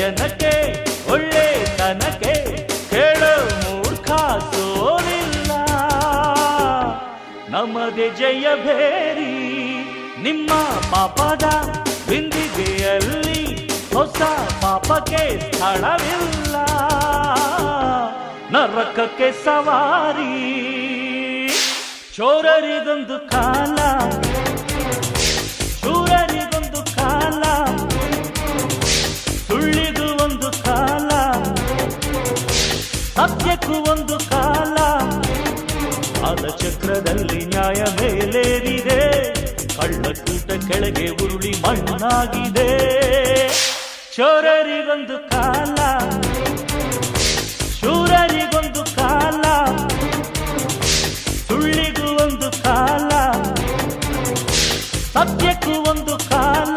ಜನಕ್ಕೆ ಒಳ್ಳೆತನಕ್ಕೆ ಕೇಳೋ ಮೂರ್ಖ ಸೋಲಿಲ್ಲ. ನಮ್ಮದೇ ಜಯ ಭೇರಿ ನಿಮ್ಮ ಪಾಪದ ಬಿಂದಿಗೆಯಲ್ಲಿ ಹೊಸ ಪಾಪಕ್ಕೆ ಸ್ಥಳವಿಲ್ಲ. ನರಕಕ್ಕೆ ಸವಾರಿ ಚೋರರಿಗೊಂದು ಕಾಲ, ಶೂರರಿಗೊಂದು ಕಾಲ, ಸುಳ್ಳಿಗೂ ಒಂದು ಕಾಲ, ಸತ್ಯಕ್ಕೂ ಒಂದು ಕಾಲ. ಕಾಲಚಕ್ರದಲ್ಲಿ ನ್ಯಾಯ ಮೇಲೇರಿದೆ, ಕಳ್ಳಕೂಟ ಕೆಳಗೆ ಉರುಳಿ ಮಣ್ಣಾಗಿದೆ. ಚೋರರಿಗೊಂದು ಕಾಲ, ಶೂರರಿಗೊಂದು ಕಾಲ, ಸುಳ್ಳಿಗೂ ಒಂದು ಕಾಲ, ಸತ್ಯಕ್ಕೂ ಒಂದು ಕಾಲ.